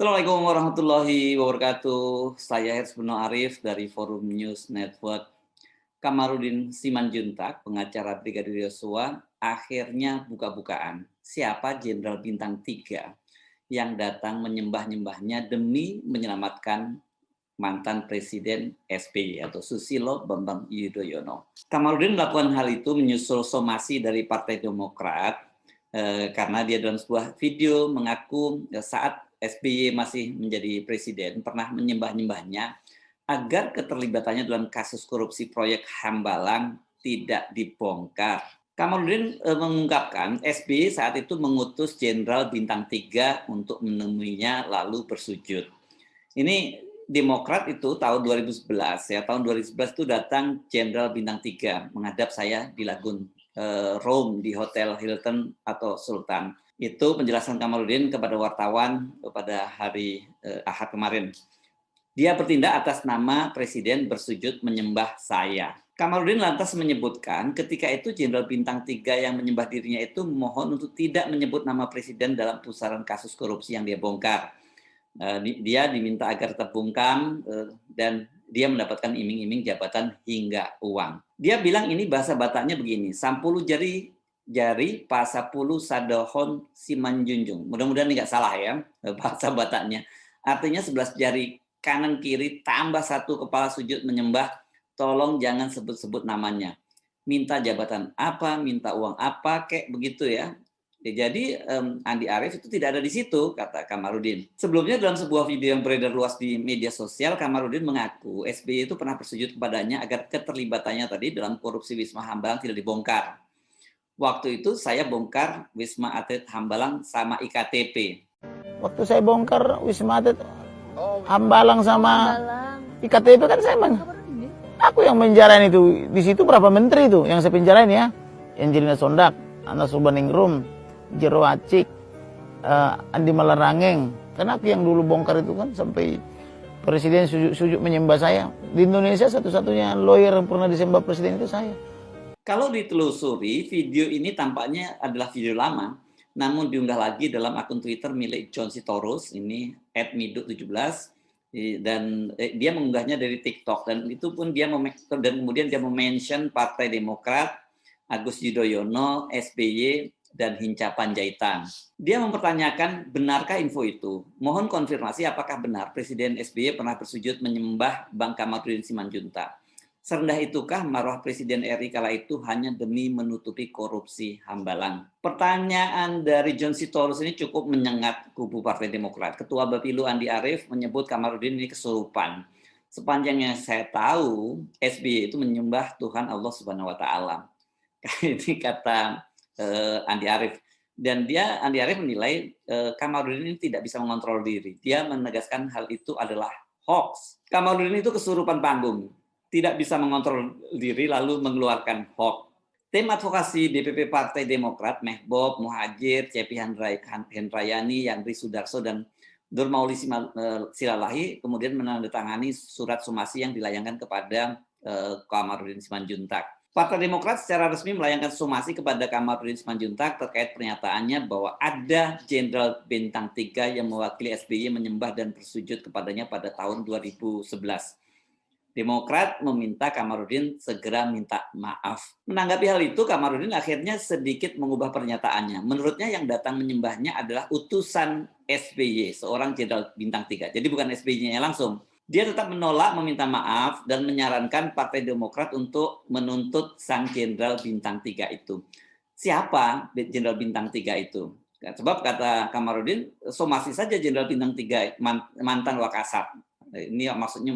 Assalamualaikum warahmatullahi wabarakatuh. Saya Hersbeno Arif dari Forum News Network. Kamarudin Simanjuntak, pengacara Brigadir Yosua, akhirnya buka-bukaan. Siapa Jenderal Bintang 3 yang datang menyembah-nyembahnya demi menyelamatkan mantan Presiden SBY atau Susilo Bambang Yudhoyono. Kamarudin melakukan hal itu menyusul somasi dari Partai Demokrat karena dia dalam sebuah video mengaku saat SBY masih menjadi presiden pernah menyembah-nyembahnya agar keterlibatannya dalam kasus korupsi proyek Hambalang tidak dibongkar. Kamarudin mengungkapkan SBY saat itu mengutus Jenderal Bintang 3 untuk menemuinya lalu bersujud. Ini Demokrat itu tahun 2011 ya, tahun 2011 itu datang Jenderal Bintang 3 menghadap saya di Lagun Rome di Hotel Hilton atau Sultan. Itu penjelasan Kamarudin kepada wartawan pada hari Ahad kemarin. Dia bertindak atas nama Presiden bersujud menyembah saya. Kamarudin lantas menyebutkan ketika itu Jenderal Bintang 3 yang menyembah dirinya itu memohon untuk tidak menyebut nama Presiden dalam pusaran kasus korupsi yang dia bongkar. Dia diminta agar tetap bungkam dan dia mendapatkan iming-iming jabatan hingga uang. Dia bilang ini bahasa Bataknya begini, sampulu jari pasapulu sadohon simanjunjung. Mudah-mudahan ini nggak salah ya bahasa Bataknya. Artinya 11 jari kanan kiri tambah satu kepala sujud menyembah, tolong jangan sebut-sebut namanya. Minta jabatan apa, minta uang apa, kayak begitu ya. Jadi Andi Arief itu tidak ada di situ, kata Kamarudin. Sebelumnya dalam sebuah video yang beredar luas di media sosial, Kamarudin mengaku SBY itu pernah bersujud kepadanya agar keterlibatannya tadi dalam korupsi Wisma Hambalang tidak dibongkar. Waktu itu saya bongkar Wisma Atlet Hambalang sama IKTP. Waktu saya bongkar Wisma Atlet Hambalang sama IKTP kan aku yang penjarain itu. Di situ berapa menteri itu yang saya penjarain ya? Angelina Sondak, Anas Urbaningrum, Jero Acik, Andi Malarangeng. Karena aku yang dulu bongkar itu kan sampai presiden sujud menyembah saya. Di Indonesia satu-satunya lawyer yang pernah disembah presiden itu saya. Kalau ditelusuri, video ini tampaknya adalah video lama, namun diunggah lagi dalam akun Twitter milik John Sitorus, ini @miduk17, dan dia mengunggahnya dari TikTok, dan itu pun dia dan kemudian dia mention Partai Demokrat, Agus Yudhoyono, SBY, dan Hinca Panjaitan. Dia mempertanyakan, benarkah info itu? Mohon konfirmasi apakah benar Presiden SBY pernah bersujud menyembah Bang Kamarudin Simanjuntak. Serendah itukah marwah Presiden RI kala itu hanya demi menutupi korupsi Hambalang? Pertanyaan dari John Sitorus ini cukup menyengat kubu Partai Demokrat. Ketua Bapilu Andi Arief menyebut Kamarudin ini kesurupan. Sepanjang yang saya tahu, SBY itu menyembah Tuhan Allah Subhanahu wa Ta'ala. Ini kata Andi Arief. Dan Andi Arief menilai Kamarudin ini tidak bisa mengontrol diri. Dia menegaskan hal itu adalah hoax. Kamarudin itu kesurupan panggung, tidak bisa mengontrol diri lalu mengeluarkan hoax. Tim advokasi DPP Partai Demokrat, Mehbob, Muhajir, Cepi Hendrayani, Yandri Sudarso, dan Durmauli Silalahi kemudian menandatangani surat somasi yang dilayangkan kepada Kamarudin Simanjuntak. Partai Demokrat secara resmi melayangkan somasi kepada Kamarudin Simanjuntak terkait pernyataannya bahwa ada Jenderal Bintang 3 yang mewakili SBY menyembah dan bersujud kepadanya pada tahun 2011. Demokrat meminta Kamarudin segera minta maaf. Menanggapi hal itu, Kamarudin akhirnya sedikit mengubah pernyataannya. Menurutnya yang datang menyembahnya adalah utusan SBY, seorang Jenderal Bintang 3. Jadi bukan SBY-nya langsung. Dia tetap menolak meminta maaf dan menyarankan Partai Demokrat untuk menuntut sang Jenderal Bintang 3 itu. Siapa Jenderal Bintang 3 itu? Sebab kata Kamarudin, somasi saja Jenderal Bintang 3, mantan Wakasat. Ini maksudnya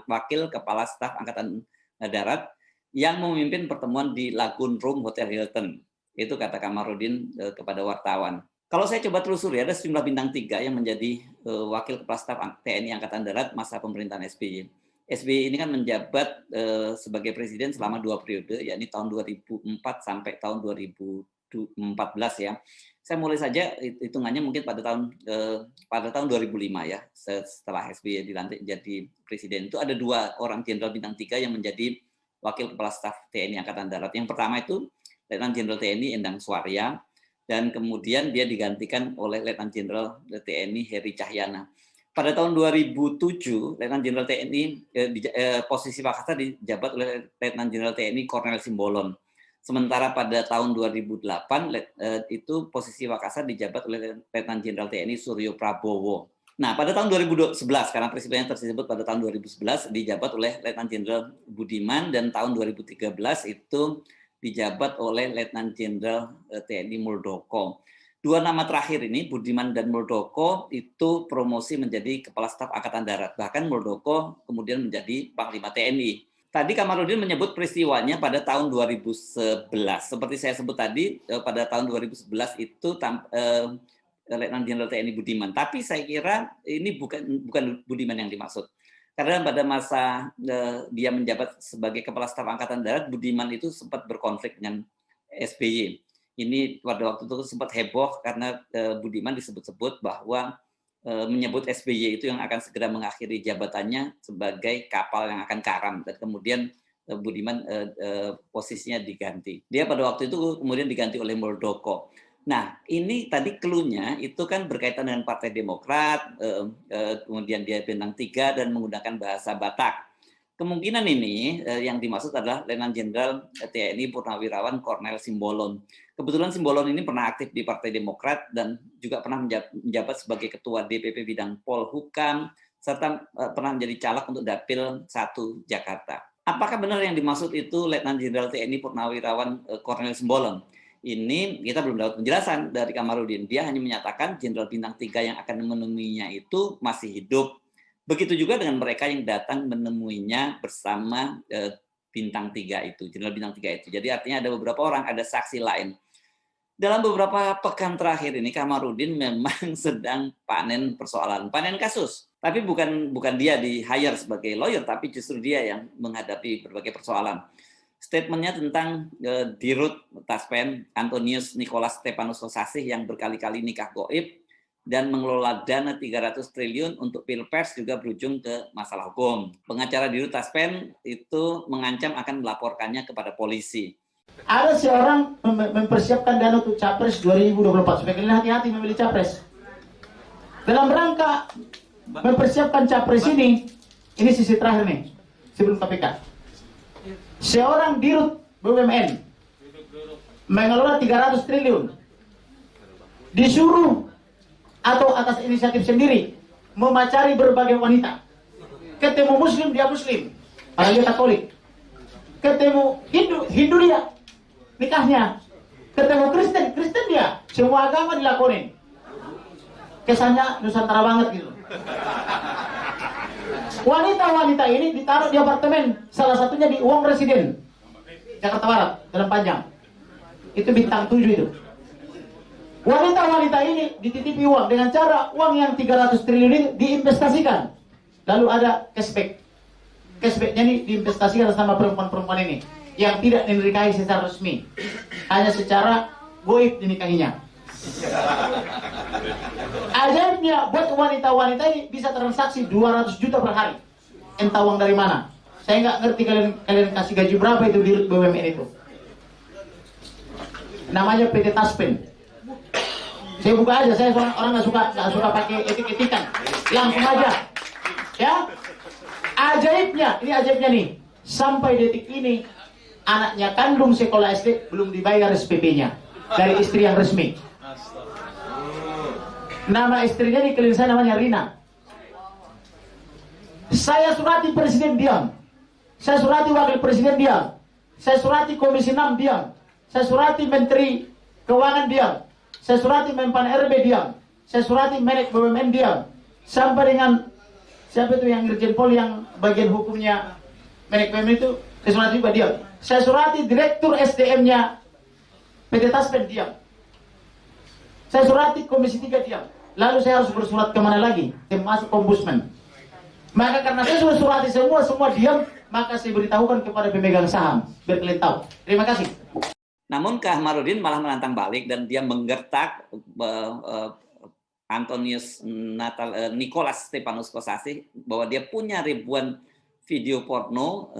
wakil kepala staf Angkatan Darat yang memimpin pertemuan di Lagun Rome Hotel Hilton. Itu kata Kamarudin kepada wartawan. Kalau saya coba telusuri, ada sejumlah bintang 3 yang menjadi wakil kepala staf TNI Angkatan Darat masa pemerintahan SBY. SBY ini kan menjabat sebagai presiden selama 2 periode, yakni tahun 2004 sampai tahun 2014 ya. Saya mulai saja hitungannya mungkin pada tahun 2005 ya, setelah SBY dilantik jadi presiden. Itu ada 2 orang Jenderal Bintang 3 yang menjadi wakil kepala staf TNI Angkatan Darat. Yang pertama itu Letnan Jenderal TNI Endang Suarya, dan kemudian dia digantikan oleh Letnan Jenderal TNI Heri Cahyana. Pada tahun 2007, Letnan Jenderal TNI posisi Wakasa dijabat oleh Letnan Jenderal TNI Kornel Simbolon. Sementara pada tahun 2008 itu posisi Wakasa dijabat oleh Letnan Jenderal TNI Suryo Prabowo. Nah, pada tahun 2011, karena peristiwa yang tersebut pada tahun 2011 dijabat oleh Letnan Jenderal Budiman, dan tahun 2013 itu dijabat oleh Letnan Jenderal TNI Muldoko. Dua nama terakhir ini, Budiman dan Muldoko, itu promosi menjadi Kepala Staf Angkatan Darat. Bahkan Muldoko kemudian menjadi Panglima TNI. Tadi Kamarudin menyebut peristiwanya pada tahun 2011. Seperti saya sebut tadi, pada tahun 2011 itu Letnan Jenderal TNI Budiman. Tapi saya kira ini bukan Budiman yang dimaksud. Karena pada masa dia menjabat sebagai Kepala Staf Angkatan Darat, Budiman itu sempat berkonflik dengan SBY. Ini pada waktu itu sempat heboh karena Budiman disebut-sebut bahwa menyebut SBY itu yang akan segera mengakhiri jabatannya sebagai kapal yang akan karam, dan kemudian Budiman posisinya diganti. Dia pada waktu itu kemudian diganti oleh Muldoko. Nah, ini tadi clue-nya itu kan berkaitan dengan Partai Demokrat, kemudian dia bintang 3 dan menggunakan bahasa Batak. Kemungkinan ini yang dimaksud adalah Letnan Jenderal TNI Purnawirawan Kornel Simbolon. Kebetulan Simbolon ini pernah aktif di Partai Demokrat dan juga pernah menjabat sebagai Ketua DPP Bidang Polhukam, serta pernah menjadi caleg untuk Dapil 1 Jakarta. Apakah benar yang dimaksud itu Letnan Jenderal TNI Purnawirawan Kornel Simbolon? Ini kita belum dapat penjelasan dari Kamarudin. Dia hanya menyatakan Jenderal Bintang 3 yang akan menemuinya itu masih hidup. Begitu juga dengan mereka yang datang menemuinya bersama Bintang 3 itu, Jenderal Bintang 3 itu. Jadi artinya ada beberapa orang, ada saksi lain. Dalam beberapa pekan terakhir ini Kamarudin memang sedang panen persoalan, panen kasus. Tapi bukan dia di hire sebagai lawyer, tapi justru dia yang menghadapi berbagai persoalan. Statementnya tentang Dirut Taspen Antonius Nicholas Stepanus Kosasih yang berkali-kali nikah goib dan mengelola dana 300 triliun untuk Pilpres juga berujung ke masalah hukum. Pengacara Dirut Taspen itu mengancam akan melaporkannya kepada polisi. Ada seorang mempersiapkan dana untuk Capres 2024, supaya kalian hati-hati memilih Capres. Dalam rangka mempersiapkan Capres ini sisi terakhir nih, sebelum KPK. Seorang Dirut BUMN mengelola 300 triliun, disuruh atau atas inisiatif sendiri memacari berbagai wanita. Ketemu Muslim, dia Muslim, padahal dia Katolik. Ketemu Hindu dia, nikahnya. Ketemu Kristen dia, semua agama dilakonin. Kesannya Nusantara banget gitu. Wanita-wanita ini ditaruh di apartemen, salah satunya di Uang Residen, Jakarta Barat, Jalan Panjang. Itu bintang 7 itu. Wanita-wanita ini dititipi uang dengan cara uang yang 300 triliun ini diinvestasikan. Lalu ada cashback. Cashbacknya ini diinvestasikan sama perempuan-perempuan ini yang tidak dinikahi secara resmi, hanya secara goib dinikahinya. Ajaibnya buat wanita-wanita ini bisa transaksi 200 juta per hari. Entah uang dari mana. Saya nggak ngerti kalian kasih gaji berapa itu di BUMN itu. Namanya PT Taspen. Saya buka aja, saya orang nggak suka pakai etik-etikan, langsung aja. Ya, ajaibnya nih, sampai detik ini anaknya kandung sekolah SD belum dibayar SPP-nya dari istri yang resmi. Nama istrinya di klien saya namanya Rina. Saya surati Presiden diam, saya surati Wakil Presiden diam, saya surati Komisi 6 diam, saya surati Menteri Keuangan diam, saya surati Menpan RB diam, saya surati Menek BUMN diam, sampai dengan siapa itu yang Irjen Pol yang bagian hukumnya Menek BUMN itu, saya surati juga diam. Saya surati Direktur SDM-nya PT Taspen diam. Saya surati Komisi 3 diam. Lalu saya harus bersurat kemana lagi? Termasuk Ombudsman. Maka karena saya sudah surati semua diam, maka saya beritahukan kepada pemegang saham biar kalian tahu. Terima kasih. Namun Kamarudin malah menantang balik dan dia menggertak Antonius Nicholas Stepanus Kosasih bahwa dia punya ribuan video porno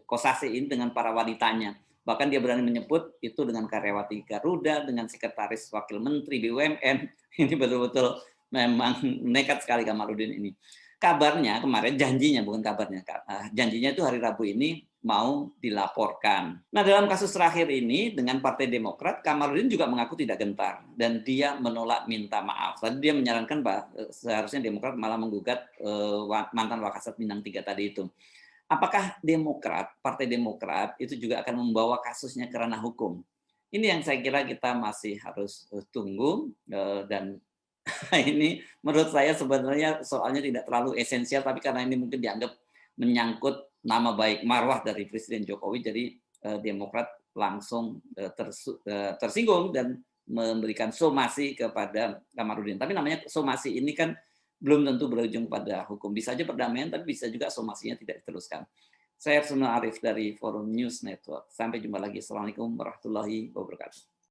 Kosasih ini dengan para wanitanya. Bahkan dia berani menyebut itu dengan karyawati Garuda, dengan sekretaris wakil menteri BUMN. Ini betul-betul memang nekat sekali Kamarudin ini. Kabarnya kemarin, janjinya bukan kabarnya, janjinya itu hari Rabu ini mau dilaporkan. Nah, dalam kasus terakhir ini dengan Partai Demokrat, Kamarudin juga mengaku tidak gentar dan dia menolak minta maaf. Tadi dia menyarankan bahwa seharusnya Demokrat malah menggugat mantan Wakasat Bintang 3 tadi itu. Apakah Demokrat, Partai Demokrat itu juga akan membawa kasusnya ke ranah hukum? Ini yang saya kira kita masih harus tunggu, dan ini menurut saya sebenarnya soalnya tidak terlalu esensial, tapi karena ini mungkin dianggap menyangkut nama baik marwah dari Presiden Jokowi, jadi Demokrat langsung tersinggung dan memberikan somasi kepada Kamarudin. Tapi namanya somasi ini kan belum tentu berujung pada hukum. Bisa saja perdamaian, tapi bisa juga somasinya tidak diteruskan. Saya Arsunul Arif dari Forum News Network. Sampai jumpa lagi. Assalamualaikum warahmatullahi wabarakatuh.